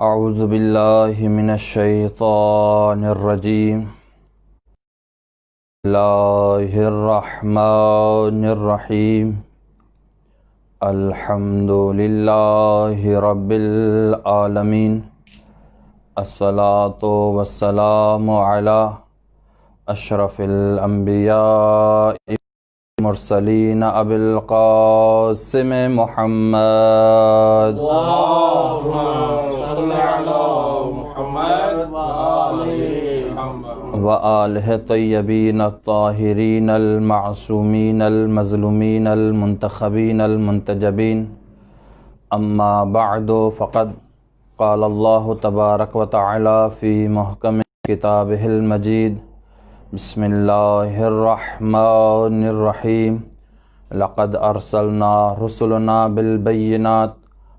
اعوذ باللہ من الشیطان الرجیم اللہ الرحمن الرحیم الحمد للہ رب العالمین الصلاۃ والسلام علی اشرف الانبیاء مرسلین ابی القاسم محمد وآلہ طیبین الطاہرین المعصومین المظلومین المنتخبین المنتجبین اما بعد فقد قال اللہ تبارک وتعالی فی محکم کتابہ المجید بسم اللہ الرحمن الرحیم لقد ارسلنا رسلنا بالبینات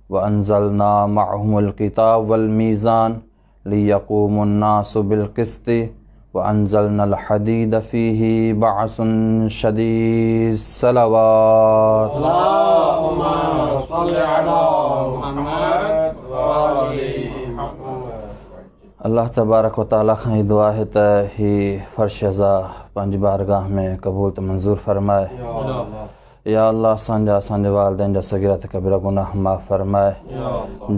وانزلنا معهم الکتاب والمیزان لیقوم الناس بالقسط وانزلنا الحدید فیہ بعث شدید صلوات اللہم صل علی محمد وآلہ محمد. اللہ تبارک و تعالیٰ خان یہ دعا ہے تا ہی فرش ازا پانچ بارگاہ میں قبول تو منظور فرمائے. یا اللہ سانجا والدین جا صغیرہ کبیرہ گناہ معاف فرمائے.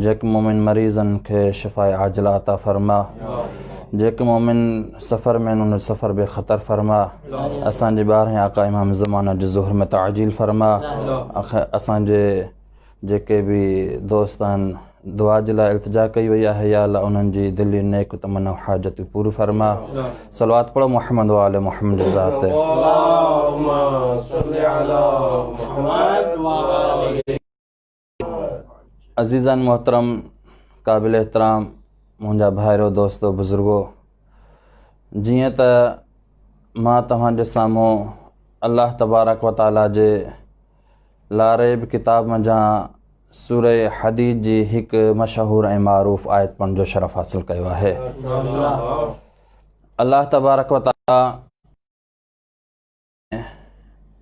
جیک مومن مریضن کے شفاء عاجلہ عطا فرما. جیک مومن سفر میں انہوں نے سفر بے خطر فرما. اسان جے بار ہیں آقا امام زمانہ جو ظہر میں تعجیل فرما. اسان جے کے بھی دوستان دعا جلا التجا کئی وئی ہے یا اللہ انہوں جی دلی نیک تمنا حاجت پور فرما. صلوات پڑھو محمد و آل محمد ذات. اللہم صل علی محمد وآلہ. عزیزان محترم قابل احترام منجا بھائیرو دوستو بزرگو جیئں تا ماں تہاں جے ساموں اللہ تبارک و تعالیٰ جے لاریب کتاب میں جہاں سورہ حدید جی ہک مشہور ऐं معروف آیت پڑھن جو شرف حاصل کیو ہے. اللہ تبارک و تعالیٰ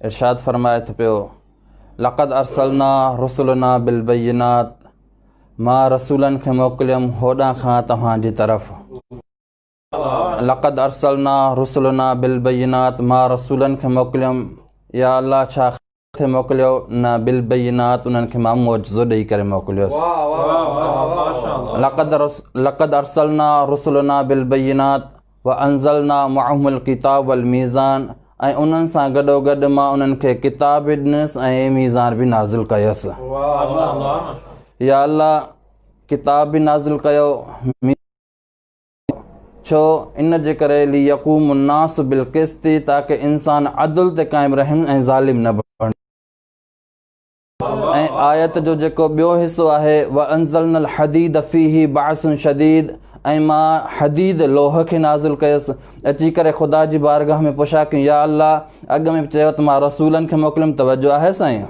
ارشاد فرمائے تو پیو لقد ارسلنا رسلنا بالبینات ما رسولن کے موکلیم ہوڈاں کھاں تہاں جی طرف. لقد ارسلنا رسلنا بالبینات ما رسولن کے موکلیم یا اللہ چھا تھے موکلیو نہ بالبینات انہن کے ماں معجزو ڈئی کرے موکلیو. لقد ارسلنا رسلنا بالبینات وانزلنا معهم الکتاب والمیزان ऐं उन्हनि सां गॾोगॾु मां उन्हनि खे किताब बि ॾिनसि ऐं मीज़ान बि नाज़िल कयसि. या अल्लाह किताब बि नाज़िल कयो छो इन जे करे लियक़ूम الناس بالقسط ताकि इंसान अदल ते क़ाइमु रहनि ऐं ज़ालिम न बणनि. ऐं आयत जो जेको ॿियो हिसो आहे वअंज़लना الحديد فيه بعث شديد ऐं मां हदीद लोह खे नाज़िल कयसि. अची करे ख़ुदा जी बारगाह में पुछा कयूं या अल्लाह अॻु में चयो त मां रसूलनि खे मोकिलियुमि तवजो आहे साईं.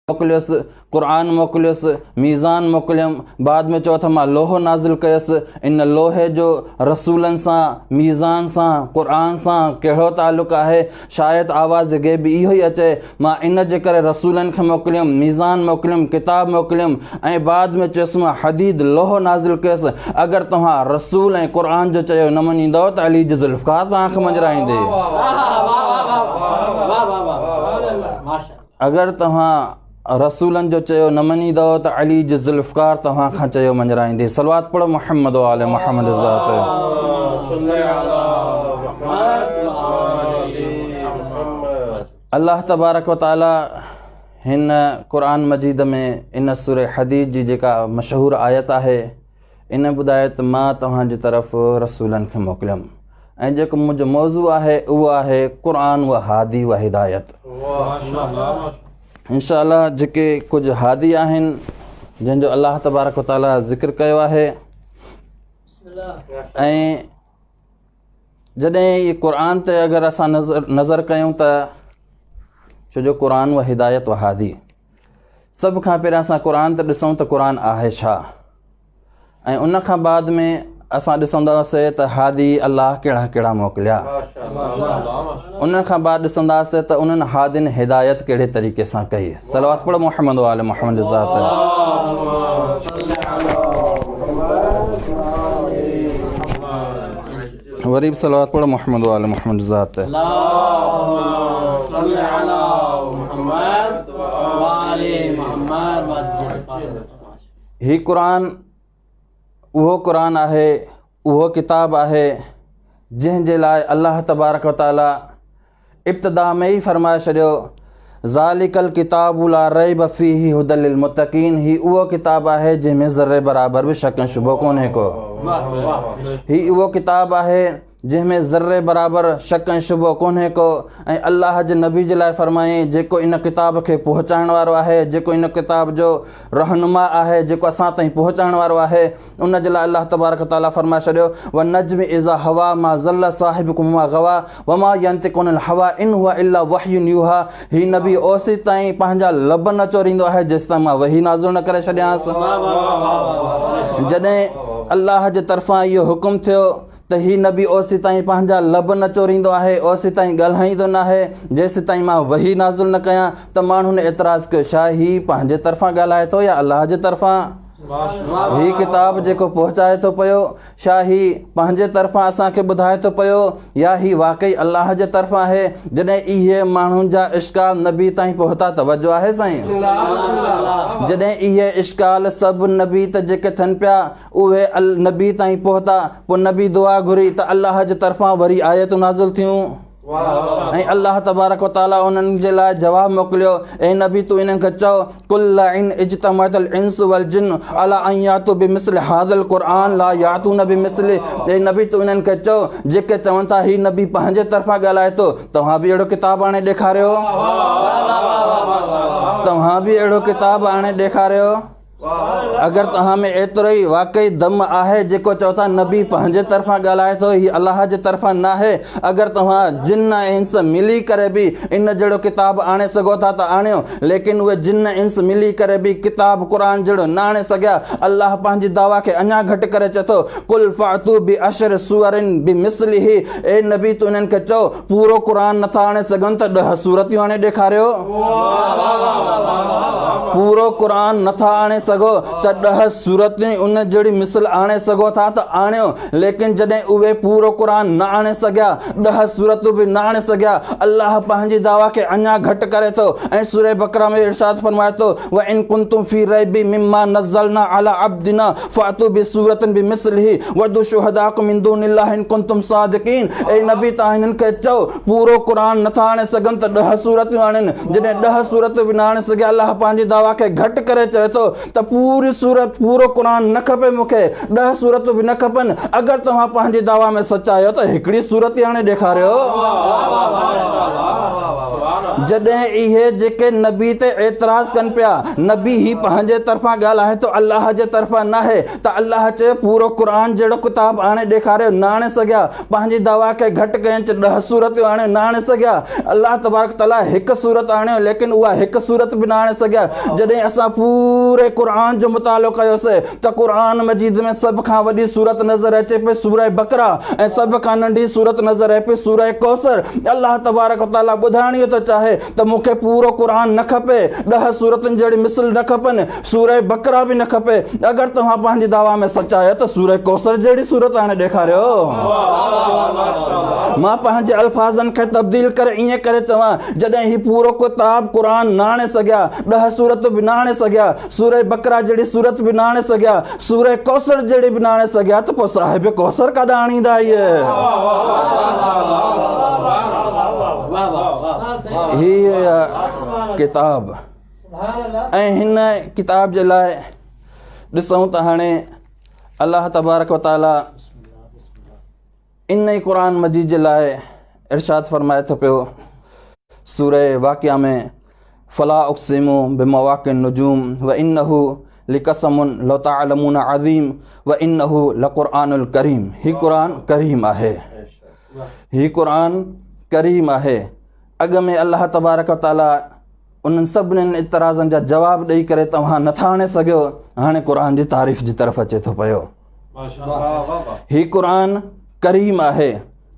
मोकिलियुसि क़ुरान मोकिलियुसि मीज़ान मोकिलियुमि बाद में चओ त मां लोहो नाज़िल कयसि. इन लोहे जो रसूलनि सां मीज़ान सां क़ुरान सां कहिड़ो तालुक़ु आहे. शायदि आवाज़ ग़ैबी इहो ई अचे मां इन जे करे रसूलनि खे मोकिलियुमि मीज़ान मोकिलियुमि किताब मोकिलियुमि ऐं बाद में चयोसि मां हदीद लोहो नाज़िल कयसि. अगरि तव्हां रसूल ऐं क़ुरान जो चयो न मञींदव त अली जी ज़ुल्फ़कार तव्हांखे मंझराईंदे. अगरि तव्हां रसूलनि जो चयो न मञींदव त अली जी ज़ुल्फ़कार तव्हां खां चयो मंझराईंदे. सलवात पढ़ो मुहम्मद व आल मुहम्मद ज़ात. अल्लाह तबारक व ताला हिन क़ुरान मजीद में इन सूरह हदीद जी जेका मशहूर आयत आहे इन ॿुधाए त मां तव्हांजी तरफ़ रसूलनि खे मोकिलियुमि ऐं जेको मुंहिंजो मौज़ू आहे उहो आहे क़ुरान व हादी व हिदायत. इंशाअल्लाह जेके कुझु हादी आहिनि जंहिंजो अल्लाह तबारक व ताला ज़िक्र कयो आहे ऐं जॾहिं इहे क़ुरान ते अगरि असां नज़र कयूं त छो जो क़ुरान व हिदायत व हादी सभ खां पहिरियां असां क़ुरान ते ॾिसूं त क़ुरान आहे छा ऐं उन खां बाद में असां ॾिसंदासीं त हादी अल्लाह कहिड़ा कहिड़ा मोकिलिया. उन खां बाद ॾिसंदासीं त उन्हनि हादियुनि हिदायत कहिड़े तरीक़े सां कई. सलवात पढ़ो मुहम्मद वाले मुहम्मद ज़ात. वरी बि सलावत पढ़ो मोहम्मद वाले मोहम्मद ज़ात है। اللهم صل على محمد وآل محمد ही क़ुरान उहो क़ुरान आहे, उहो किताब आहे जंहिंजे लाइ अल्लाह तबारक व तआला इब्तिदा में ई फरमाए छॾियो ज़ालिकल किताबु ला रैब फ़ीही हुदल लिल मुत्तक़ीन। ही उहो किताब आहे जंहिंमें ज़र्रे बराबर बि शक ऐं शुबो कोन्हे को। ही उहो किताब आहे जंहिंमें ज़र्रे बराबर शक ऐं शुबो कोन्हे को। ऐं अल्लाह जे नबी जे लाइ फरमाईं जेको इन किताब खे पहुचाइण वारो आहे, जेको इन किताब जो रहनुमा आहे, जेको असां ताईं पहुचाइण वारो आहे, उन जे लाइ अल्लाह तबारक ताला फरमाए छॾियो व नज्म इज़ा हवा मा ज़ल्ल साहिबुकुम मा गवा व मा यंतिक़ु अनिल हवा इन हुवा इल्ला वहयुन युहा। ही नबी ओसी ताईं पंहिंजा लब न चोरींदो आहे जेसिताईं मां वही नाज़िल न करे छॾियांसि। जॾहिं अल्लाह जे तरफ़ां इहो हुकुम थियो त ही नबी ओसी ताईं पंहिंजा लब न चोरींदो आहे, ओसी ताईं ॻाल्हाईंदो न आहे जेसि ताईं मां वही नाज़िल न कयां, त माण्हुनि एतिराज़ु कयो छा ही पंहिंजे तरफ़ां ॻाल्हाए थो या अल्लाह जे तरफ़ां? ही किताब जेको पहुचाए थो पियो छा ही पंहिंजे तरफ़ां असांखे ॿुधाए थो पियो या ही वाक़ई अल्लाह जे तरफ़ां आहे? जॾहिं इहे माण्हुनि जा इश्काल नबी ताईं पहुता तवजो आहे साईं? जॾहिं इहे इश्काल सभु नबी त जेके थियनि पिया उहे नबी ताईं पहुता, पोइ नबी दुआ घुरी त अल्लाह जे तरफ़ां वरी आयतूं नाज़िल थियूं ऐं अल्लाह तबारक व तआला उन्हनि जे लाइ जवाबु मोकिलियो ऐं नबी तूं इन्हनि खे चओ कुल इन इज्तमअतल इंसु वल जिन्न अला अन यातू बिमिस्लि हाज़ल क़ुरआन ला यातून बिमिस्लि। ऐं नबी तूं इन्हनि खे चओ जेके चवनि था ही नबी पंहिंजे तरफ़ां ॻाल्हाए थो, तव्हां बि अहिड़ो किताब आणे ॾेखारियो, तव्हां बि अहिड़ो किताब आणे ॾेखारियो। अगरि तव्हां में एतिरो ई वाक़ई दम आहे जेको चओ था नबी पंहिंजे तरफ़ां ॻाल्हाए थो, ही अलाह जे तरफ़ां न आहे, अगरि तव्हां जिन ऐं इंस मिली करे बि इन जहिड़ो किताब आणे सघो था त आणियो, लेकिन उहे जिन इंस मिली करे बि किताब क़ुरान जहिड़ो न आणे सघिया। अल्लाह पंहिंजी दावा खे अञा घटि करे चए थो कुल फ़ातू बि अशर सूरन बि मिस्लिही। ए नबी तूं इन्हनि खे चओ पूरो क़ुरान नथा आणे सघनि त 10 सूरतियूं आणे ॾेखारियो। पूरो क़ुरान नथा आणे सघो त 10 सूरतियूं उन जहिड़ी मिसल आणे सघो था त आणियो, लेकिन जॾहिं उहे पूरो क़ुरान न आणे सघिया, 10 सूरतूं बि न आणे सघिया, अल्लाह पंहिंजी दावा खे अञा घटि करे थो ऐं सूरह बकरा में इरशाद फरमाए थो व इन कुंतुम फी रैबि मिम्मा नज़्ज़लना अला अब्दिना फ़ातू बिसूरतिन बिमिस्लिही वदू शुहदाकुम मिन दूनिल्लाहि इन कुंतुम सादिकीन। ए नबी तव्हां हिननि खे चओ पूरो क़ुरान नथा आणे सघनि त 10 सूरतियूं आणनि। जॾहिं 10 सूरतूं बि न आणे सघिया, अल्लाह पंहिंजी दावा खे घटि करे चए थो त पूरी सूरत पूरो क़ुरान न खपे मूंखे, 10 सूरतूं बि न खपनि। अगरि तव्हां पंहिंजी दावा में सचा आहियो त हिकिड़ी सूरत ई हाणे ॾेखारियो। जॾहिं इहे जेके नबी ते एतिराज़ कनि पिया नबी ही पंहिंजे तरफ़ां ॻाल्हाए थो अल्लाह जे तरफ़ां न आहे, त अल्लाह चए पूरो क़ुरान जहिड़ो किताब आणे ॾेखारियो, न आणे सघिया। पंहिंजी दावा खे घटि कयनि 10 सूरतियूं आणे न आणे सघिया। अल्लाह तबारक तआला हिकु सूरत आणियो, लेकिन उहा हिकु सूरत बि न आणे सघिया। जॾहिं असां पूरे क़ुरान जो मुतालो कयोसीं त क़ुरान मजीद में सभ खां वॾी सूरत नज़र अचे पई सूरह बकरा ऐं सभ खां नंढी सूरत नज़र अचे पई सूरह कौसर। अल्लाह तबारक तआला ॿुधाइण इहो थो चाहे त मूंखे पूरो क़ुरान न खपे, 10 सूरतुनि जहिड़ी मिसल न खपनि, सूरह बकरा बि न खपे। अगरि तव्हां पंहिंजी दावा में सचा आहियो त सूरह कौसर जहिड़ी सूरत हाणे ॾेखारियो। मां पंहिंजे अल्फाज़नि खे तब्दील करे ईअं करे चवां जॾहिं ही पूरो किताब क़ुरान न आणे सघिया, 10 सूरतूं बि न आणे सघिया, सूरह बकरा जहिड़ी सूरत बि न आणे सघिया, सूरह कौसर जहिड़ी बि न आणे सघिया, त पोइ साहिब कौसर काॾा आणींदा इहे? हीअ किताब ऐं हिन किताब जे लाइ ॾिसूं त हाणे अल्लाह तबारक व तआला इन ई क़ुरान मजीद जे लाइ इरशाद फरमाए थो पियो सूरह वाक़िया में फला उक़्सिमु बिमवाक़िन नुजूम व इन्नहु लिक़समुन लौ तअलमून अज़ीम व इन्नहु लक़ुरआनुल करीम। ही क़ुरान करीम आहे, ही क़ुरान करीम आहे। अॻ में अल्लाह तबारक व तआला उन्हनि सभिनीनि इतराज़नि जा जवाब ॾेई करे तव्हां नथा आणे सघियो, हाणे क़ुरान जी तारीफ़ जी तरफ़ अचे थो पियो। ही क़ुरान करीम आहे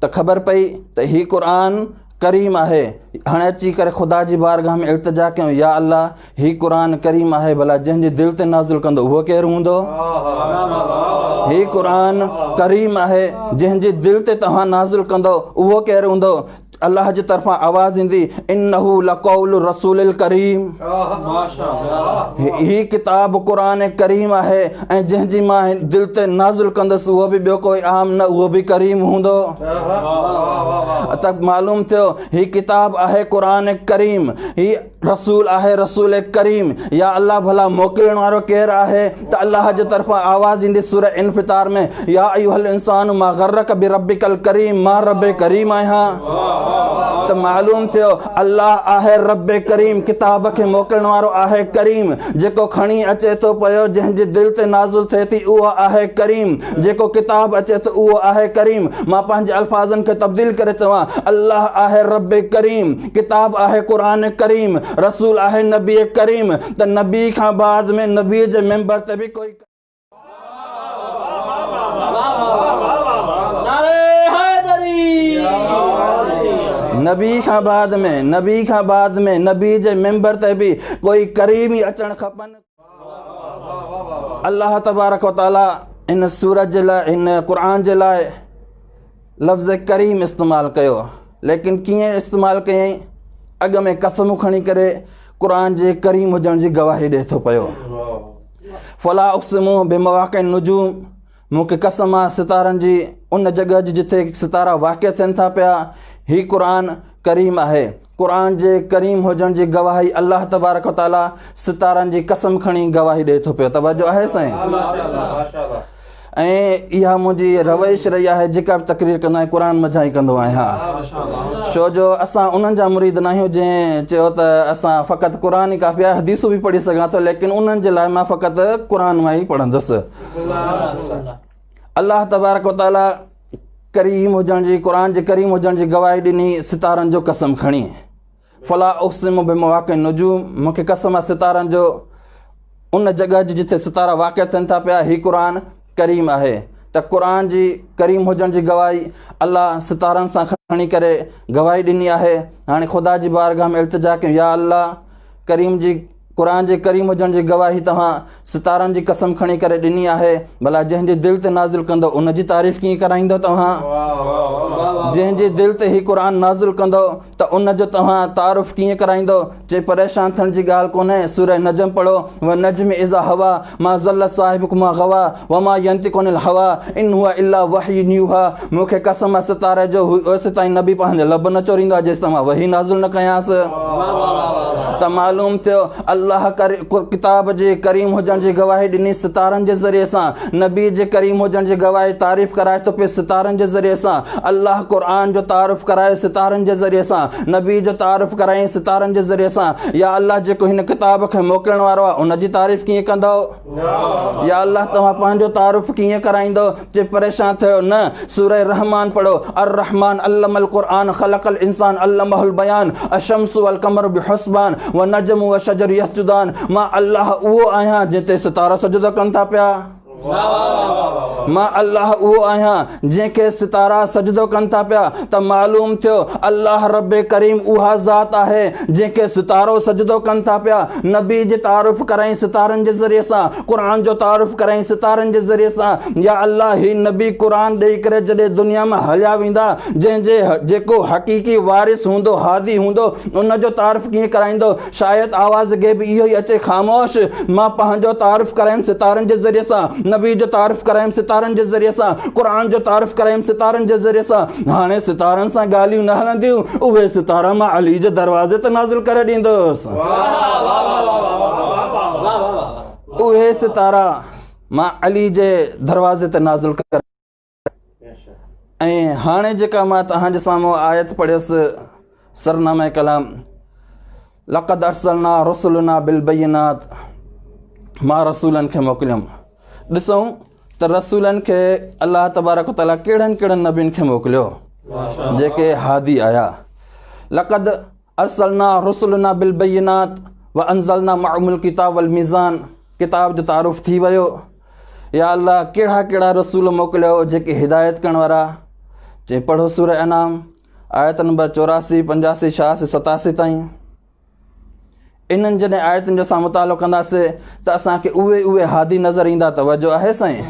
त ख़बर पई त ही क़ुरान करीम आहे। हाणे अची करे ख़ुदा जी बारगाह में इल्तिजा कयूं या अल्लाह ही क़ुरान करीम आहे, भला जंहिंजे दिलि ते नाज़िल कंदो उहो केरु हूंदो? ही क़ुरान करीम आहे जंहिंजे दिल ते तव्हां नाज़िल कंदो उहो केरु हूंदो अल्लाह जी तरफ़ां आवाज़ ईंदी इन्नहु लक़ौलु रसूलिल करीम ही किताब क़ुरान करीम आहे ऐं जंहिंजी मां दिल ते नाज़िल कंदुसि उहो बि ॿियो कोई आम न उहो बि करीम हूंदो त मालूम थियो ही किताब आहे क़ुरान करीम ही रसूल आहे रसूल करीम या अल्लाह भला मोकिलण वारो केरु आहे त अल्लाह जे तरफ़ां आवाज़ ईंदी सूरह इन्फ़ितार में या अय्युहल इंसानु मा गर्रक बिरब्बिकल करीम मां रब करीम आहियां त मालूम थियो अल्लाह आहे रब करीम किताब खे मोकिलण वारो आहे करीम जेको खणी अचे थो पियो जंहिंजे दिल ते नाज़िल थिए थी उहो आहे करीम जेको किताब अचे थो उहो आहे करीम मां पंहिंजे अल्फाज़नि खे तब्दील करे चवां अल्लाह आहे रब करीम किताब आहे क़ुरान करीम रसूल आहे नबी करीम त नबी खां बाद में नबी जे मेंबर ते बि कोई नबी खां बाद में नबी जे मेंबर ते बि कोई करीम ई अचणु खपनि अल्लाह तबारक व तआला इन सूरत जे लाइ इन क़ुरान जे लाइ लफ़्ज़ करीम इस्तेमालु कयो लेकिन कीअं इस्तेमालु कयईं अॻ में कसमूं खणी करे क़ुरान जे करीम हुजण जी गवाही ॾिए थो पियो फला उक़्सिमु बिमवाक़िअ नुजूम मूंखे कसम आहे सितारनि जी उन जॻह जी जिथे सितारा वाक़िअ थियनि था पिया ही क़ुरान करीम आहे क़ुरान जे करीम हुजण जी गवाही अल्लाह तबारक व तआला सितारनि जी कसम खणी गवाही ॾिए थो पियो तवजो आहे साईं ऐं इहा मुंहिंजी रवैश रही आहे जेका बि तकरीर कंदो आहियां क़ुरान मज़ा ई कंदो आहियां छो जो असां उन्हनि जा मुरीद न आहियूं जंहिं चयो त असां फ़क़ति क़ुरान ई काफ़ी आहे हदीसूं बि पढ़ी सघां थो लेकिन उन्हनि जे लाइ मां फ़क़ति क़ुरान मां ई पढ़ंदुसि अल्लाह तबारक व तआला करीम हुजण जी क़ुरान जे करीम हुजण जी गवाही ॾिनी सितारनि जो कसम खणी फला उक़्सिमु बिमवाक़िअ नुजूम मूंखे कसम आहे सितारनि जो उन जॻह जी जिथे सितारा वाक़िअ थियनि था पिया ही क़ुरान करीम आहे त क़ुरान जी करीम हुजण जी गवाही अल्लाह सितारनि सां खणी करे गवाही ॾिनी आहे हाणे ख़ुदा जी बारगाह में इल्तिजा कयूं या अल्लाह करीम जी क़ुरान जे करीम हुजण जी गवाही तव्हां सितारनि जी कसम खणी करे ॾिनी आहे भला जंहिंजे दिल ते नाज़िल कंदो उन जी तारीफ़ कीअं कराईंदो तव्हां जंहिंजे दिल ते ही क़ुरान नाज़िल कंदो त उन जो तव्हां तारीफ़ कीअं कराईंदो चए परेशान थियण जी ॻाल्हि कोन्हे सूरह नजम पढ़ो व नजम इज़ा हवा मा ज़ल्ल साहिबुकुम मा गवा व मा यंतिकु अनिल हवा इन हुवा इल्ला वहयुन युहा मूंखे कसम आहे सितारे जो ओसि ताईं नबी पंहिंजे लब न चोरींदो आहे जेसि ताईं मां वही नाज़िल न कयांसि त मालूम थियो अल्लाह किताब जे करीम हुजण जी गवाही ॾिनी सितारनि जे ज़रिए सां नबी जे करीम हुजण जी गवाही तारीफ़ कराए थो पियो सितारनि जे ज़रिए सां अल्लाह क़ुरान जो तारीफ़ कराए सितारनि जे ज़रिए सां नबी जो तारीफ़ कराए सितारनि जे ज़रिए सां या अल्लाह जेको हिन किताब खे मोकिलण वारो आहे उन जी तारीफ़ कीअं कंदो या अल्लाह तव्हां पंहिंजो तारीफ़ कीअं कराईंदो जे परेशान थियो न सूरह रहमान पढ़ो अर रहमान अल्लमल क़ुरान ख़लक़ल इंसान अल्लमहुल बयान अशम्सु वल क़मरु बिहुस्बान व नजमु व शजर यसजुदान मां अल्लाह उहो आहियां जिते सितारा सजदो कनि था पिया मां अल्लाह उहो आहियां जंहिंखे सितारा सजदो कनि था पिया त मालूम थियो अल्लाह रब करीम उहा ज़ात आहे जंहिंखे सितारो सजदो कनि था पिया नबी जी तारीफ़ कराई सितारनि जे ज़रिए सां क़ुरान जो तारीफ़ कराई सितारनि जे ज़रिए सां या अल्लाह ही नबी क़ुरान ॾेई करे जॾहिं दुनिया में हलिया वेंदा जंहिंजे जेको हक़ीक़ी वारिस हूंदो हादी हूंदो उन जो तारीफ़ कीअं कराईंदो शायदि आवाज़ खे बि इहो ई अचे ख़ामोश मां पंहिंजो तारीफ़ करायमि सितारनि जे ज़रिए सां नबी जो तारीफ़ करायमि सितारनि जे ज़रिए सां क़ुरान जो तारीफ़ करायमि सितारनि जे ज़रिए सां हाणे सितारनि सां ॻाल्हियूं न हलंदियूं उहे सितारा मां अली जे दरवाज़े ते नाज़िल करे ॾींदुसि उहे सितारा मां अली जे दरवाज़े ते नाज़िल करे ऐं हाणे जेका मां तव्हांजे साम्हूं आयत पढ़ियसि सरनामे कलाम लक़द अरसलना रसूलना बिल बय्यिनात मां रसूलनि खे मोकिलियुमि ॾिसूं त रसूलनि खे अल्लाह तबारक व तआला कहिड़नि कहिड़नि नबियुनि खे मोकिलियो जेके हादी आया लक़द अरसलना रसूलना बिल बय्यिनात व अंज़लना मअहुमुल किताब वल मीज़ान किताब जो तारुफ़ थी वियो या अल्लाह कहिड़ा कहिड़ा रसूल मोकिलियो जेके हिदायत करण वारा जे पढ़ो सूरह अनाम आयत नंबर 84 85 86 87 ताईं इन्हनि जॾहिं आयतुनि जो असां मुतालो कंदासीं त असांखे उहे हादी नज़र ईंदा। तवजो आहे साईं?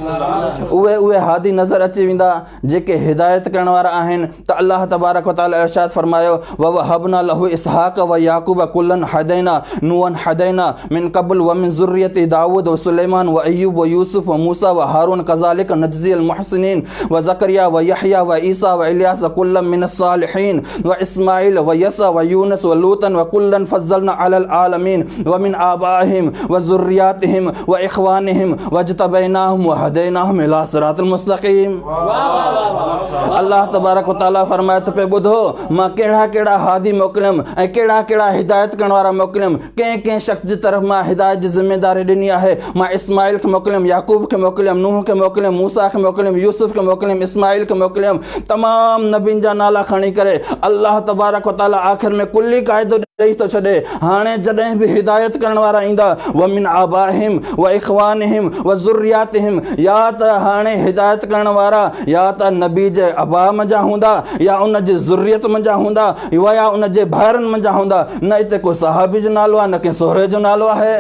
उहे हादी नज़र अची वेंदा जेके हिदायत करण वारा आहिनि। त अल्लाह तबारक व तआला इरशाद फरमायो ववहबना लहू इसहाक व याकूब कुल्लन हदैना नूहन हदैना मिन क़ब्ल व मिन ज़ुर्रियति दाऊद व सुलेमान व अय्यूब व यूसुफ व मूसा व हारून कज़ालिक नजज़िल मुहसिनीन व ज़करिया व यहया व ईसा व इलियास कुल्लम मिनस सालिहीन व इस्माइल व यसा व यूनुस व लूतन व कुल्लन फज़्ज़लना अलल आलमीन व मिन आबाहिम व ज़ुर्रियातिहिम व इख़वानिहिम वज्तबैनाहुम व हदैनाहुम इला सिरातिल मुस्तक़ीम। अल्लाह तबारक व तआला फरमाए त पे ॿुधो मां कहिड़ा कहिड़ा हादी मोकिलियमि ऐं कहिड़ा कहिड़ा हिदायत करण वारा मोकिलियमि। कंहिं शख़्स जी तरफ़ मां हिदायत जी ज़िम्मेदारी ॾिनी आहे। मां इस्माइल खे मोकिलियमि, याकूब खे मोकिलियमि, नूह खे मोकिलियमि, मूसा खे मोकिलियमि, यूसुफ खे मोकिलियमि, इस्माइल खे मोकिलियमि। तमामु नबियुनि जा नाला खणी करे अल्लाह तबारक व तआला आख़िर में कुल्ली क़ाइदो ॾेई थो छॾे। हाणे जॾहिं बि हिदायत करण वारा ईंदा व मिन आबाहिम व इख़वानिहिम व ज़ुर्रियातिहिम, या त हाणे हिदायत करण वारा या त नबी जे अबा मंझां हूंदा या उन जी ज़ुर्रियत मंझां हूंदा या उन जे भाइरनि मंझां हूंदा। न हिते को सहाबी जो नालो आहे न कंहिं सोहरे जो नालो आहे।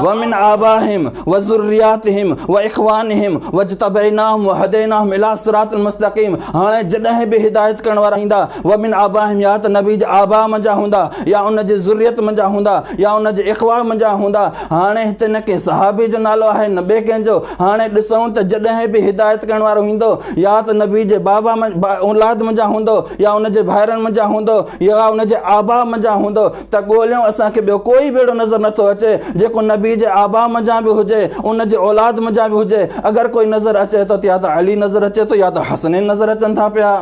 वमिन आबाहिम व ज़ुर्रियातिहिम व इख़वानिहिम वज्तबैनाहुम व हदैनाहुम इला सिरातिल मुस्तक़ीम। हाणे जॾहिं बि हिदायत करण वारा ईंदा वमिन आबाहिम, या त नबी जे आबा मंझां हूंदा या उन जी ज़ुर्रियत मंझां हूंदा या उन जे इख़वा मंझां हूंदा। हाणे हिते न कंहिं सहाबी जो नालो आहे न ॿिए कंहिंजो। हाणे ॾिसूं त जॾहिं बि हिदायत करण वारो ईंदो या त नबी जे बाबा औलाद मंझां हूंदो या उन जे भाइरनि मंझां हूंदो या उन जे आबा मंझां हूंदो त ॻोल्हियूं असांखे ॿियो कोई बेड़ो नज़र नथो अचे जेको नबी जे आबा मंझां बि हुजे उन जे औलाद मंझां बि हुजे। अगरि कोई नज़र अचे थो त या त अली नज़र अचे थो या त हसनैन नज़र अचनि था पिया।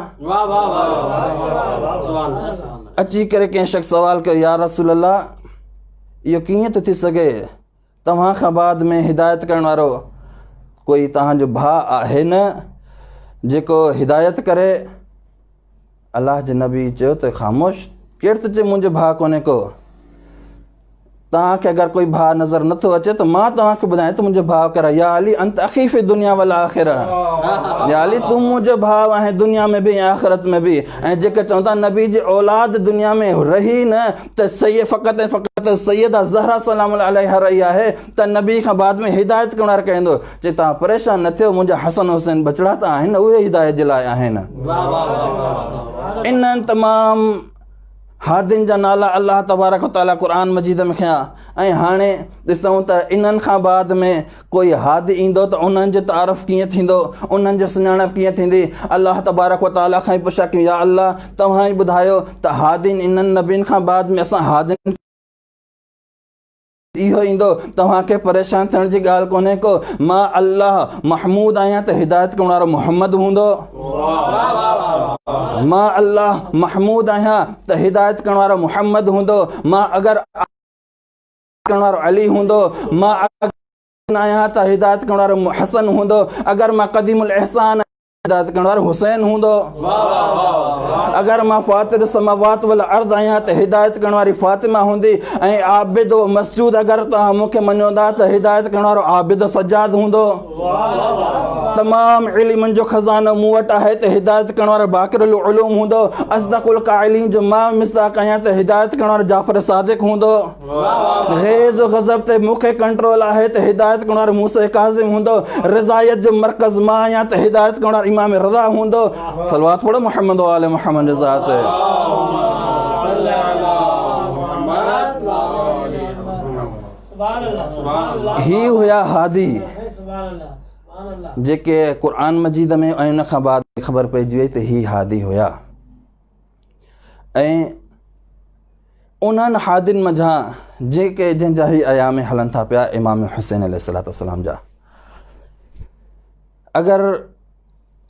अची करे कंहिं शख़्स सवाल कयो या रसूल अल्लाह इहो कीअं थो थी सघे तव्हां खां बाद में हिदायत करण वारो कोई तव्हांजो भाउ आहे न जेको हिदायत करे? अल्लाह जे नबी चयो त ख़ामोश, केरु थो चए मुंहिंजो भाउ कोन्हे को? तव्हांखे अगरि कोई भाउ नज़र नथो अचे त मां तव्हांखे ॿुधायां त मुंहिंजो भाउ करा। या अली अंत अख़ी फ़ी दुनिया वल आख़िरा, या अली तूं मुंहिंजो भाउ आहे दुनिया में बि ऐं आख़िरत में बि। ऐं जेके चवनि था नबी जी औलाद दुनिया में रही न त फ़क़त ऐं फ़क़त सैयदा ज़हरा सलाम अलैहा रही आहे त नबी खां बाद में हिदायत करण वारो कहंदो चए तव्हां परेशान न थियो, मुंहिंजा हसन हुसैन बचड़ा त आहिनि, उहे हिदायत जे लाइ आहिनि। इन्हनि तमामु हादियुनि जा नाला अल्लाह तबारक व तआला क़ुरान मजीद में खयां। ऐं हाणे ॾिसूं त इन्हनि खां बाद में कोई हादी ईंदो त उन्हनि जो तारफ़ कीअं थींदो, उन्हनि जो सुञाणप कीअं थींदी? अल्लाह तबारक व तआला खां ई पुछा कयूं या अल्लाह तव्हां ई ॿुधायो त हादियुनि इन्हनि नबियुनि खां बाद में असां हादियुनि इहो ईंदो, तव्हांखे परेशान थियण जी ॻाल्हि कोन्हे को। मां अल्लाह महमूद आहियां त हिदायत करण वारो मोहम्मद हूंदो। मां अल्लाह महमूद आहियां त हिदायत करण वारो मोहम्मद हूंदो। मां अगरि करण वारो अली हूंदो, मां आहियां त हिदायत करण वारो हसन हूंदो। अगरि मां क़दीमुल इहसान हिदायत करण वारो हुसैन हूंदो। अगरि मां फातिर समावात वल अर्द आहियां त हिदायत करण वारी फातिमा हूंदी। ऐं आबिद व मस्जूद अगरि तव्हां मूंखे मञींदा त हिदायत करण वारो आबिद सजाद हूंदो। तमामु इल्मनि जो ख़ज़ानो मूं वटि आहे त हिदायत करण वारो बाक़िरुल उलूम हूंदो। असदक़ुल क़ाइलीन जो मां मिस्ताक आहियां त हिदायत करण वारो जाफ़र सादिक हूंदो। ग़ैज़ व ग़ज़ब ते मूंखे कंट्रोल आहे त हिदायत करण वारो मूसा काज़िम हूंदो। रिज़ायत जो मर्कज़ मां आहियां त हिदायत करण वारो इमाम रज़ा हूंदो। सलवात पढ़ो मोहम्मद वाले मोहम्मद ज़ात। ही हुया हादी जेके क़ुरान मजीद में ऐं उन खां बाद ख़बर पइजी वई त ही हादी हुया। ऐं उन्हनि हादियुनि मंझां जेके जंहिंजा ही अयाम हलनि था पिया इमाम हुसैन अलैहिस्सलाम जा। अगरि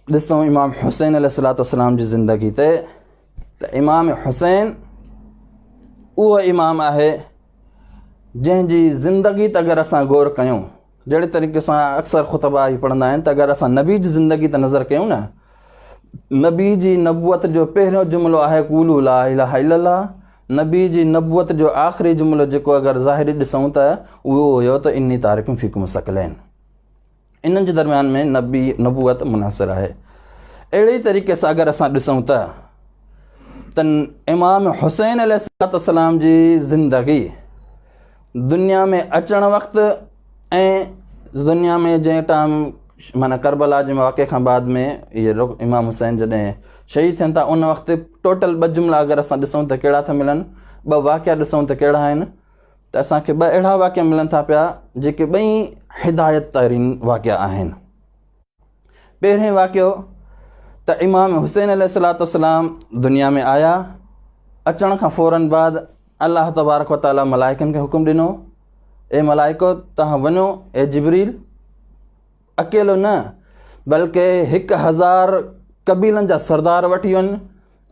ॾिसूं इमाम हुसैन अलैहिस्सलाम जी ज़िंदगी ते त इमाम हुसैन उहो इमाम आहे जंहिंजी ज़िंदगी त अगरि असां गौर कयूं, जहिड़े तरीक़े सां अक्सर ख़ुतबा ही पढ़ंदा आहिनि, त अगरि असां नबी जी ज़िंदगी त नज़र कयूं न, नबी जी नबूअत जो पहिरियों जुमिलो आहे क़ूलू ला इलाहा इल्लल्लाह। नबी जी नबूअत जो आख़िरी जुमिलो जेको अगरि ज़ाहिरी ॾिसूं त उहो हुयो त इन्नी तारिकुम फ़ीकुम सकलैन। इन्हनि जे दरमियान में नबूअत मुनासिर आहे। अहिड़े तरीक़े सां अगरि असां ॾिसूं त त इमाम हुसैन अलैहिस्सलाम जी ज़िंदगी दुनिया में अचण वक़्तु ऐं दुनिया में जंहिं टाइम माना करबला जे वाक़े खां बाद में इहे इमाम हुसैन जॾहिं शहीद थियनि था उन वक़्तु टोटल 2 जुमिला अगरि असां ॾिसूं त कहिड़ा था मिलनि, 2 वाक़िया ॾिसूं त कहिड़ा आहिनि, त असांखे 2 अहिड़ा वाक़िया मिलनि था पिया जेके ॿई हिदायत तरीन वाक़िया आहिनि। पहिरें वाक़ियो त इमाम हुसैन अलैहिस्सलाम दुनिया में आया, अचण खां फ़ौरन बाद अल्लाह तबारक व तआला मलाइकनि खे हुकुम ॾिनो, ए मलाइको तव्हां वञो, ए जिब्रील अकेलो न बल्कि 1000 कबीलनि जा सरदार वठी वञ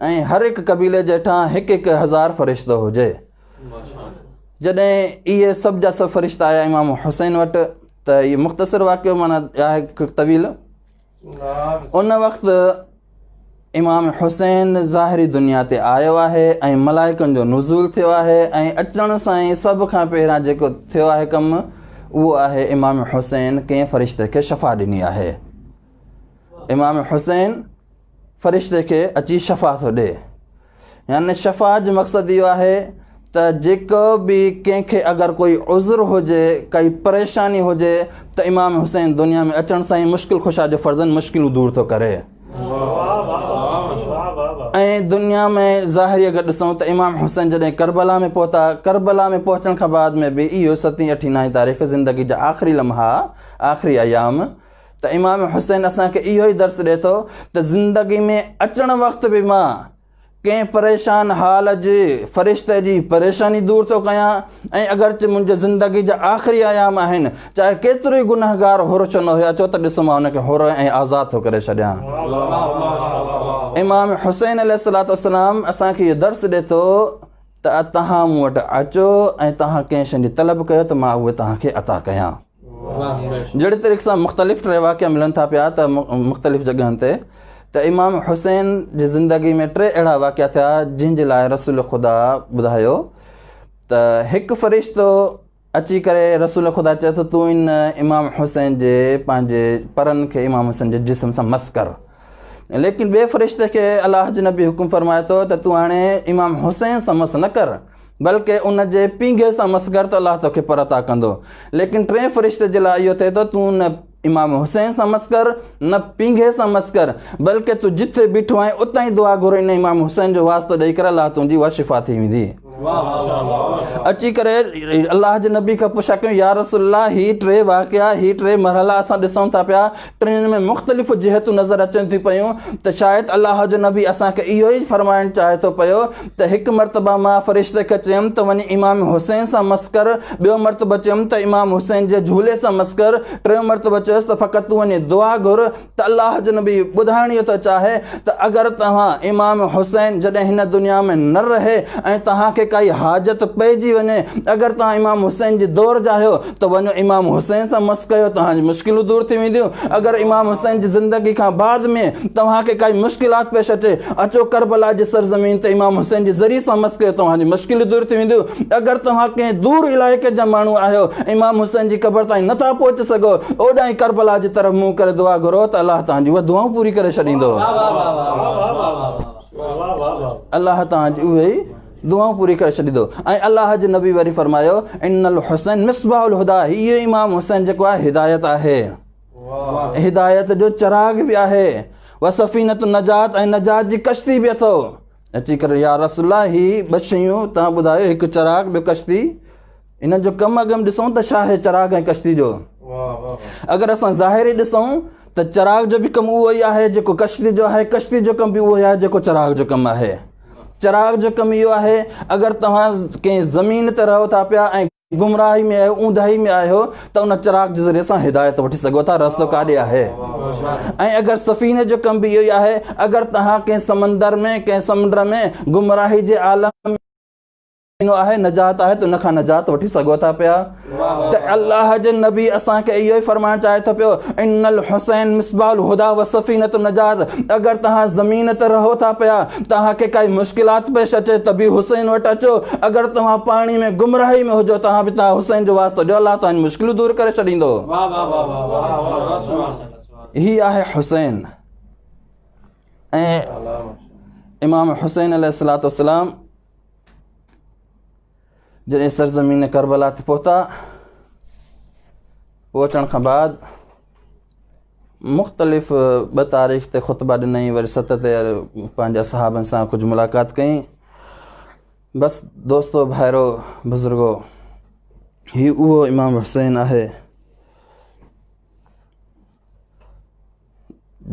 ऐं हर हिकु कबीले जे हेठां 1000 फ़रिश्तो हुजे। जॾहिं इहे सभु जा सभु फ़रिश्ता आया इमाम हुसैन वटि, त इहो मुख़्तसिर वाक़ियो माना आहे तवील। उन वक़्तु इमाम हुसैन ज़ाहिरी दुनिया ते आयो आहे ऐं मलाइकनि जो नुज़ूल थियो आहे ऐं अचण सां ई सभ खां पहिरां जेको थियो आहे कमु उहो आहे इमाम हुसैन कंहिं फ़रिश्ते खे शफ़ा ॾिनी आहे। इमाम हुसैन फ़रिश्ते खे अची शफ़ा थो ॾे, यानी शफ़ा जो मक़सदु इहो आहे त जेको बि कंहिंखे अगरि कोई उज़्र हुजे, काई परेशानी हुजे, त इमाम हुसैन दुनिया में अचण सां ई मुश्किल खुशा जो फ़र्ज़न मुश्किलूं दूर थो करे। ऐं दुनिया में ज़ाहिरी अगरि ॾिसूं त इमाम हुसैन जॾहिं करबला में पहुता, करबला में पहुचण खां बाद में बि इहो 7, 8, 9 तारीख़ ज़िंदगी जा आख़िरी लम्हा, आख़िरी अयाम, त इमाम हुसैन असांखे इहो ई दर्स ॾिए थो त ज़िंदगी में अचण वक़्तु बि मां कंहिं परेशान हाल जी फ़रिश्ते जी परेशानी दूर थो कयां ऐं अगरचे मुंहिंजे ज़िंदगी जा आख़िरी अयाम आहिनि, चाहे केतिरो ई गुनाहगार हुर छो न हुया, छो त ॾिसो मां हुनखे हुर ऐं आज़ादु थो करे छॾियां। इमाम हुसैन अलैहिस्सलाम असांखे इहो दर्स ॾिए थो त तव्हां मूं वटि अचो ऐं तव्हां कंहिं शइ जी तलब कयो त मां उहे तव्हांखे अता कयां। जहिड़े तरीक़े सां मुख़्तलिफ़ 3 वाक़िया मिलनि था पिया त मुख़्तलिफ़ जॻहनि ते, त इमाम हुसैन जी ज़िंदगी में 3 अहिड़ा वाक़िया थिया जंहिंजे लाइ रसूल ख़ुदा ॿुधायो त हिकु फ़रिश्तो अची करे रसूल ख़ुदा चए थो तूं इन इमाम हुसैन जे पंहिंजे परनि खे इमाम हुसैन जे जिस्म सां मस कर, लेकिन ॿिए फ़रिश्ते खे अलाह जो नबी हुकुम फरमाए थो त तूं हाणे इमाम हुसैन सां मस न कर बल्कि उन जे पींघे सां मस कर त अलाह तोखे पर अता कंदो। लेकिन 3 फ़रिश्ते जे लाइ इहो थिए थो तूं न इमाम हुसैन सां मस कर न पींघे सां मस कर, बल्कि तूं जिथे बीठो आहे उतां ई दुआ घुर, इन इमाम हुसैन जो वास्तो ॾेई करे अलाह तुंहिंजी उहा शिफ़ा थी वेंदी। अची करे अलाह जे नबी खां पुछा कयूं या रसूलल्लाह ही 3 वाक़िया, ही 3 मरहला असां ॾिसूं था पिया, 3 में मुख़्तलिफ़ जिहतूं नज़र अचनि थी पियूं, त शायदि अलाह जो नबी असांखे इहो ई फरमाइणु चाहे थो पियो त हिकु मरतबा मां फ़रिश्ते खे चयुमि त वञी इमाम हुसैन सां मस कर, ॿियो मरतबो चयुमि त इमाम हुसैन जे झूले सां मस कर, 3 मरतबो चयुसि त फ़क़ति तूं वञी दुआ घुर। त अलाह जो नबी ॿुधाइण इहो थो चाहे त अगरि तव्हां इमाम हुसैन जॾहिं हिन दुनिया में न रहे ऐं तव्हांखे काई हाजत पइजी वञे, अगरि तव्हां इमाम हुसैन जी दौर जा आहियो त वञो इमाम हुसैन सां मस कयो, तव्हांजी मुश्किलूं दूर थी वेंदियूं। अगरि इमाम हुसैन जी ज़िंदगी खां बाद में तव्हांखे काई मुश्किलात पेश अचे, अचो करबला जी सरज़मीन ते इमाम हुसैन जे ज़रिए सां मस कयो, तव्हांजी मुश्किलूं दूर थी वेंदियूं। अगरि तव्हां कंहिं दूर इलाइक़े जा माण्हू आहियो, इमाम हुसैन जी क़बर ताईं नथा पहुची सघो, ओॾां ई करबला जी तरफ़ मुंहुं करे दुआ घुरो त अलाह तव्हांजी उहा दुआऊं पूरी करे छॾींदो। अलाह तव्हांजी उहे ई दुआऊं पूरी करे छॾींदो। ऐं अलाह जे नबी वरी फरमायो इन्नल हुसैन मिसबाहुल हुदा, इहो इमाम हुसैन जेको आहे हिदायत आहे, हिदायत जो चिराग बि आहे, व सफ़ीनत नजात, ऐं नजात जी कश्ती बि अथव। अची करे या रसूलल्लाह ही 2 शयूं तव्हां ॿुधायो, हिकु चिराग ॿियो कश्ती, इन जो कमु अॻु में ॾिसूं त छा आहे चिराग ऐं कश्ती जो। अगरि असां ज़ाहिरी ॾिसूं त चिराग जो बि कमु उहो ई आहे जेको कश्ती जो आहे, कश्ती जो कमु बि उहो ई आहे जेको चिराग जो कमु आहे। चिराग जो कमु इहो आहे अगरि तव्हां कंहिं ज़मीन ते रहो था पिया ऐं गुमराही में आहियो, ऊंधाई में आहियो, त उन चिराग जे ज़रिए सां हिदायत वठी सघो था, रस्तो काॾे आहे। ऐं अगरि सफ़ीने जो कमु बि इहो ई आहे, अगरि तव्हां कंहिं समंदर में कंहिं समुंड में गुमराही जे आलम आहे, नजात आहे, त उन खां नजात वठी सघो था पिया। त अलाह जे नबी असांखे इहो ई फरमाइणु चाहे थो पियो इन्नल हुसैन मिसबाहुल हुदा व सफ़ीनत नजात, अगरि तव्हां ज़मीन ते रहो था पिया, तव्हांखे काई मुश्किलात पेश अचे त बि हुसैन वटि अचो, अगरि तव्हां पाणी में गुमराही में हुजो तव्हां बि तव्हां हुसैन जो वास्तो ॾियो, अलाह तव्हांजी मुश्किलूं दूर करे छॾींदो। ही आहे हुसैन। ऐं इमाम हुसैन अलैहिस्सलाम जॾहिं सरज़मीन करबला ते पहुता, पहुचण खां बाद मुख़्तलिफ़ 2 तारीख़ ते ख़ुतबा ॾिनई, वरी 7 ते पंहिंजे असहाबनि सां कुझु मुलाक़ात कई। बस दोस्तो भाइरो बुज़ुर्गो, ही उहो इमाम हुसैन आहे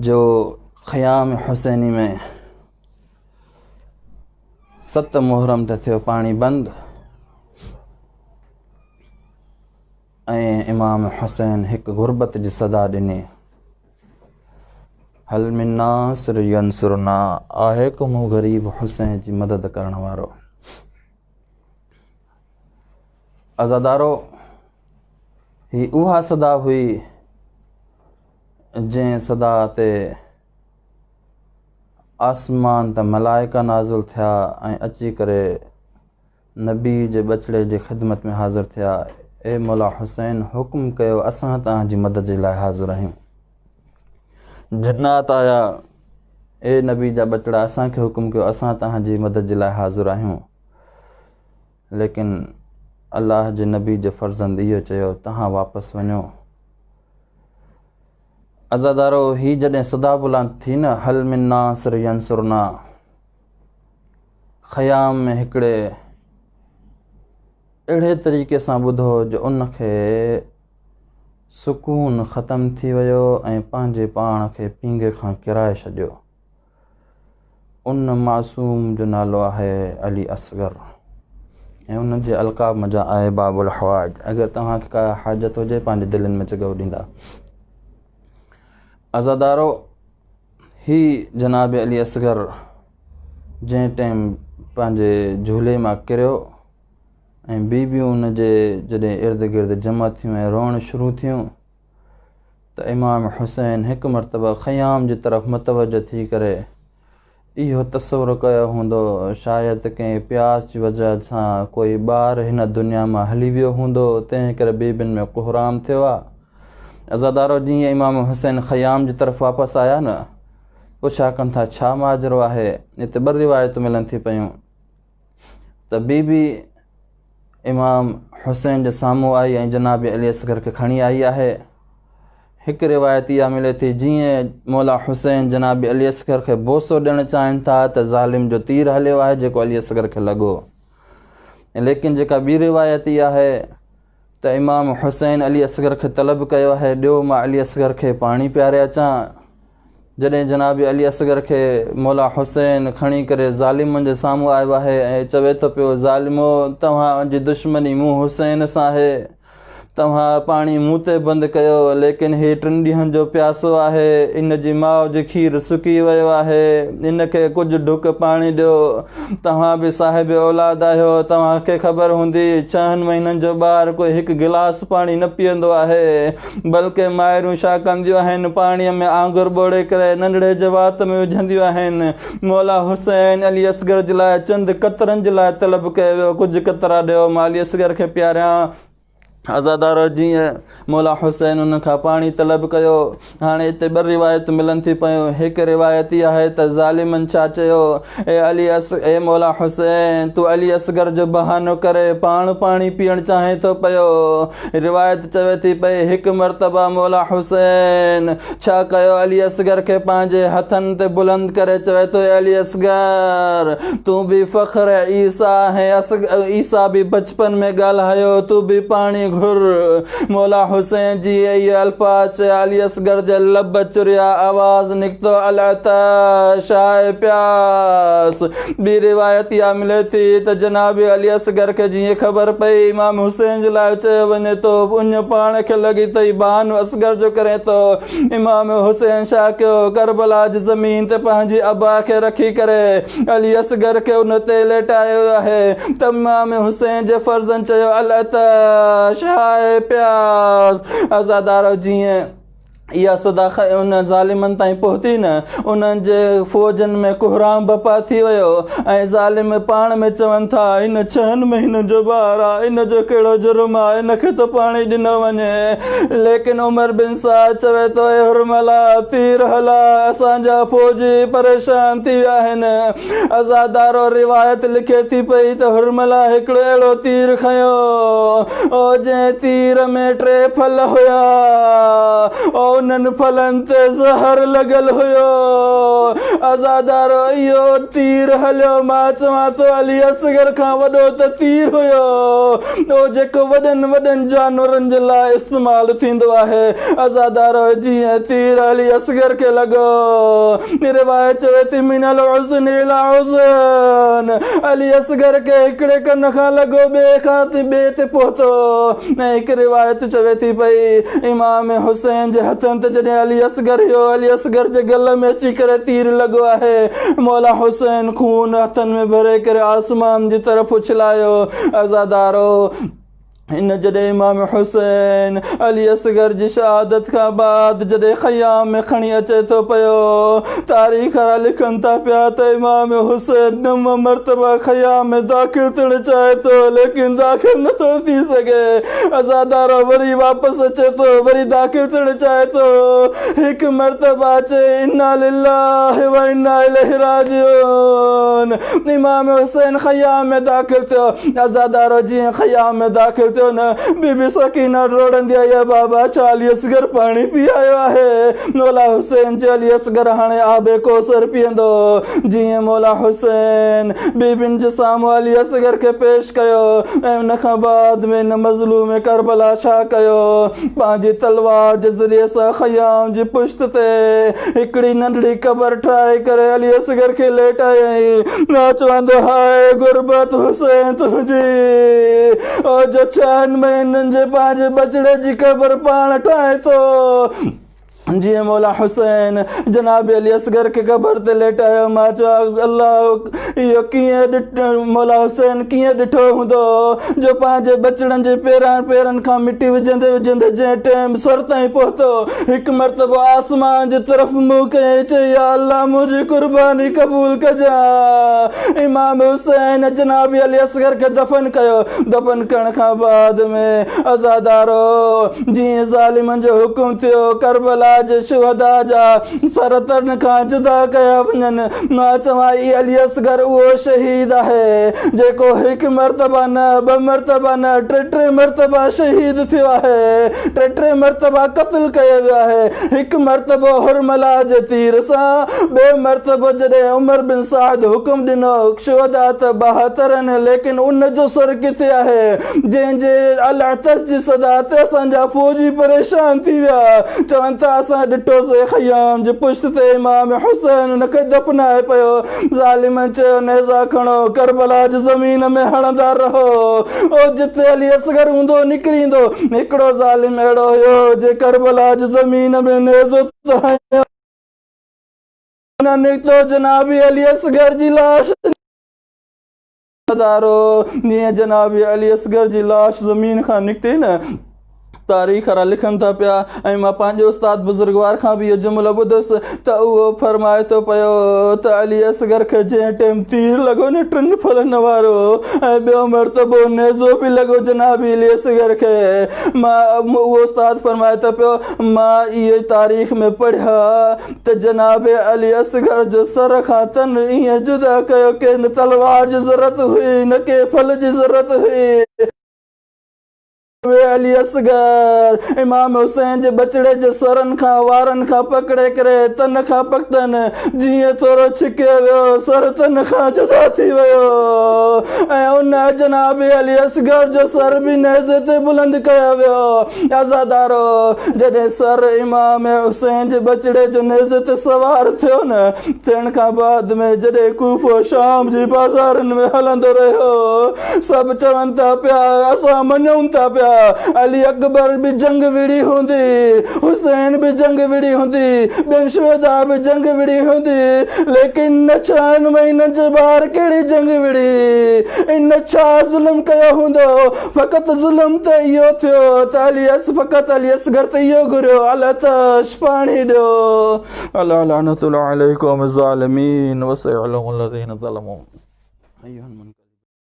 जो ख़याम हुसैनी में 7 मुहर्रम ते थियो पाणी बंदि ऐं इमाम हुसैन हिकु गुरबत जी सदा ॾिनी, हल मिन नासिर यंसुरना, आहे को मूं ग़रीब हुसैन जी मदद करण वारो। अज़ादारो, ही उहा सदा हुई जंहिं सदा ते आसमान त मलाइका नाज़िल थिया ऐं अची करे नबी जे बचिड़े जे ख़िदमत में हाज़िर थिया, ए मौला हुसैन हुकुम कयो असां तव्हांजी मदद जे लाइ हाज़िर आहियूं। जन्नात आया, ए नबी जा बचिड़ा असांखे हुकुम कयो असां तव्हांजी मदद जे लाइ हाज़िर आहियूं। लेकिन अल्लाह जे नबी जे फ़र्ज़ंद इहो चयो तव्हां वापसि वञो। अज़ादारो, ही जॾहिं सदा बुलंद थी न, हल मिन नासिर यंसुरना, ख़याम में हिकिड़े अहिड़े तरीक़े सां ॿुधो जो उनखे सुकून ख़तम थी वियो ऐं पंहिंजे पाण खे पींगे खां किराए छॾियो। उन मासूम जो नालो आहे अली असगर ऐं उन जे अलक़ाब मज़ा आहे बाबुल हवाज। अगरि तव्हांखे का हाजत हुजे पंहिंजे दिलनि में जॻह ॾींदा। अज़ादारो, ही जनाब अली असगर जंहिं टाइम पंहिंजे झूले मां किरियो ऐं बीबियूं उन जे जॾहिं इर्द गिर्द जमा थियूं ऐं रोअण शुरू थियूं, त इमाम हुसैन हिकु मरतबा ख़याम जी तरफ़ मुतवजह थी करे इहो तसवुरु कयो हूंदो शायदि कंहिं प्यास जी वजह सां कोई ॿार हिन दुनिया मां हली वियो हूंदो, तंहिं करे बीबियुनि में कोहराम थियो आहे। अज़ादारो, जीअं इमाम हुसैन ख़याम जी तरफ़ वापसि आया न, पुछा कनि था छा माजरो आहे। हिते 2 रिवायतूं मिलनि थी पियूं त बीबी इमाम हुसैन जे साम्हूं आई ऐं जनाब अली असगर खे खणी आई आहे। हिकु रिवायत इहा मिले थी जीअं मौला हुसैन जनाब अली असगर खे बोसो ॾियणु चाहिनि था त ज़ालिम जो तीर हलियो आहे जेको अली असगर खे लॻो। लेकिन जेका ॿी रिवायत इहा आहे त इमाम हुसैन अली असगर खे तलब कयो आहे, ॾियो मां अली असगर खे पाणी पियारे अचां। जॾहिं जनाब अली असगर खे मौला हुसैन खणी करे ज़ालिमनि जे साम्हूं आयो आहे ऐं चवे थो पियो, ज़ालिमो तव्हांजी दुश्मनी मूं हुसैन सां आहे, तव्हां पाणी मूं ते बंदि कयो, लेकिन हे 3 ॾींहंनि जो प्यासो आहे, इन जी माउ जो खीरु सुकी वियो आहे, इनखे कुझु ढुक पाणी ॾियो। तव्हां बि साहिब औलाद आहियो, तव्हांखे ख़बर हूंदी 6 महीननि जो ॿारु कोई 1 गिलास पाणी न पीअंदो आहे, बल्कि माइरूं छा कंदियूं आहिनि, पाणीअ में आंगुर ॿोड़े करे नंढड़े जे वात में विझंदियूं आहिनि। मौला हुसैन अली असगर जे लाइ चंद कतरनि जे लाइ तलब कयो वियो, कुझु कतरा ॾियो मां अली असगर खे पियारियां। अज़ादारो, जीअं मौला हुसैन उन खां पाणी तलब कयो। हाणे हिते 2 रिवायतूं मिलनि थी पियूं। हिकु रिवायत इहा आहे त ज़ालिमनि छा चयो, ए मौला हुसैन तूं अली असगर जो बहानो करे पाण पाणी पीअणु चाहे थो पियो। रिवायत चवे थी पई हिकु मरतबा मौला हुसैन छा कयो, अली असगर खे पंहिंजे हथनि ते बुलंद करे चवे थो, अली असगर तूं बि फ़ख्र ईसा है, ईसा बि बचपन में ॻाल्हायो, तूं बि पाणी घुर। मौला हुसैन जी ये अल्फाज अली असगर जे लब चुरिया, आवाज़ निकितो अलअताश आहे प्यास। ॿी रिवायत इहा मिले थी त जनाब अली असगर खे जीअं ख़बर पई इमाम हुसैन जे लाइ चयो वञे थो, उन पाण खे लॻी अथई बहानो असगर जो करे थो। इमाम हुसैन छा कयो, करबला जी ज़मीन ते पंहिंजी अबा खे रखी करे अली असगर खे उन ते लेटायो आहे। त इमाम हुसैन जे फर्ज़न चयो अलअताश हाय प्यास। अज़ादारो, जीअं इहा सदा उन ज़ालिमनि ताईं पहुती न, उन्हनि जे फ़ौजनि में कोहराम बपा थी वियो ऐं ज़ालिम पाण में चवनि था इन 6 महीननि जो ॿारु आहे, इन जो कहिड़ो जुर्म आहे, इनखे त पाणी ॾिनो वञे। लेकिन उमर बिन साद चवे थो ए हुरमला तीर हला, असांजा फ़ौजी परेशान थी विया आहिनि। अज़ादारो रिवायत लिखे थी पई त हुरमला हिकिड़ो अहिड़ो तीर खयो जंहिं तीर में 3 फल हुया, उन्हनि फलनि ते ज़हर लॻल हुयो। अज़ादारो इहो तीर हलियो, मां चवां थो अली असगर खां वॾो त तीर हुयो उहो जेको वॾनि वॾनि जानवरनि जे लाइ इस्तेमालु थींदो आहे। अज़ादारो जीअं तीर अली असगर खे लॻो, रिवायत चवे थी मिनल उज़न इला उज़न, अली असगर खे हिकिड़े कन खां लॻो ॿिए ते पहुतो। ऐं हिकु रिवायत चवे थी पई इमाम हुसैन जे हथनि ते जॾहिं अली असगर हुयो, अली असगर जे गल में अची करे तीर लॻो आहे। मौला हुसैन खून हथनि में भरे करे आसमान जी तरफ़ उछलायो। अज़ादारो इन जॾहिं इमाम हुसैन अली असगर जी शहादत खां बाद जॾहिं ख़याम में खणी अचे थो पियो, तारीख़ वारा लिखनि था पिया त इमाम हुसैन 9 मरतबा ख़याम में दाख़िल थियणु चाहे थो लेकिन दाख़िल नथो थी सघे। अज़ादारो वरी वापसि अचे थो, वरी दाख़िल थियणु चाहे थो, हिकु मरतबा चए इन्ना लिल्लाहि व इन्ना इलैहि राजिऊन। इमाम हुसैन ख़याम में दाख़िल थियो। अज़ादारो जीअं ख़याम में दाख़िल थियो न, बीबी सकीना रोड़ंदी आई बाबा छा अली असगर पाणी पी आयो आहे। मौला हुसैन चयो अली असगर हाणे आबे कौसर पीअंदो। जीअं मौला हुसैन बीबिन जे साम्हूं अली असगर खे पेश कयो ऐं उन खां बाद में इन मज़लूम करबला छा कयो, पंहिंजी तलवार जे ज़रिए सां ख़याम जी पुश्त ते हिकिड़ी नंढड़ी क़बर ठाहे करे अली असगर खे लेटायईं। मां चवंदो हाय गुरबत हुसैन तुंहिंजी, जो 4 महीननि जे पंहिंजे बचड़े जी क़बर पाण ठाहे थो। जीअं मौला हुसैन जनाब अली असगर खे क़बर ते लेटायो। मां चयो अल्लाह इहो कीअं मौला हुसैन कीअं ॾिठो हूंदो जो पंहिंजे बचड़नि जे पेरनि खां मिटी विझंदे विझंदे जंहिं टाइम सर ताईं पहुतो, हिकु मरतबो आसमान जी तरफ़ मुंहुं कयईं, चई या अल्लाह मुंहिंजी कुर्बानी क़बूल कजां। इमाम हुसैन जनाब अली असगर खे दफ़न कयो। दफ़न करण खां बाद में अज़ादारो जीअं ज़ालिमनि जो हुकुम थियो करबला जे शुहदा जा सर तन खां जुदा कया वञनि। मां चवां अली असगर उहो शहीद आहे जेको हिकु मरतबा न 2 मरतबा न 3 मरतबा शहीद थियो आहे, 3 मरतबा क़त्ल कयो वियो आहे। हिकु मरतबो हुरमला जे तीर सां, 2 मरतबो जॾहिं उमर बिन साद हुकुम ॾिनो शुहदा त 72, लेकिन उन जो सर किथे आहे जंहिंजे अल-अतश जी सदा ते असांजा फ़ौजी परेशान थी विया। चवनि था असां ॾिठोसीं ख़याम जी पुश्त ते इमाम हुसैन उनखे दफ़नाए पियो। ज़ालिम चयो नेज़ा खणो करबला जी ज़मीन में हणंदा रहो, ओ जिते अली असगर हूंदो निकिरी ईंदो। हिकिड़ो ज़ालिम अहिड़ो हुयो जे करबला जी ज़मीन में नेज़ो निकितो, जनाबी अली असगर जी लाश जीअं जनाबी अली असगर जी लाश ज़मीन खां निकिती न, तारीख़ वारा लिखनि था पिया ऐं मां पंहिंजे उस्ताद बुज़ुर्गवार खां बि इहो जुमिलो ॿुधुसि त उहो फरमाए थो पियो त अली असगर खे जंहिं टाइम तीर लॻो न 3 फलनि वारो ऐं ॿियो मरतबो नेज़ो बि लॻो जनाबी अली असगर खे, उहो उस्ताद फरमाए थो पियो मां इहे तारीख़ में पढ़िया त जनाब अली असगर जो सर खां तन ईअं जुदा कयो कि न तलवार जी ज़रूरत हुई न के फल जी ज़रूरत हुई। अली असगर इमाम हुसैन जे बचड़े जे सरनि खां वारनि खां पकड़े करे तन खां पकड़नि, जीअं थोरो छिके वियो सर तन खां जुदा थी वियो ऐं उन जनाब अली असगर जो सर बि नेज़े ते बुलंद कयो वियो। आज़ादारो जॾहिं सर इमाम हुसैन जे बचड़े जो नेज़े ते सवार थियो न, थियण खां बाद में जॾहिं कूफो शाम जी बाज़ारनि में हलंदो रहियो, सभु चवनि था पिया असां मञूं था पिया علی اکبر بھی جنگ وڑی ہوندی حسین بھی جنگ وڑی ہوندی بن شہداء بھی جنگ وڑی ہوندی لیکن نچان مہینہ جبار کیڑی جنگ وڑی ان چھا ظلم کیا ہوندو فقط ظلم تے ایو تھیو تالیس فقط علی اصغر تے ایو گریو اللہ تاش پانی دو اللہ لعنت اللہ علیکم الظالمین وسيعلم الذين ظلموا أيها المنكرون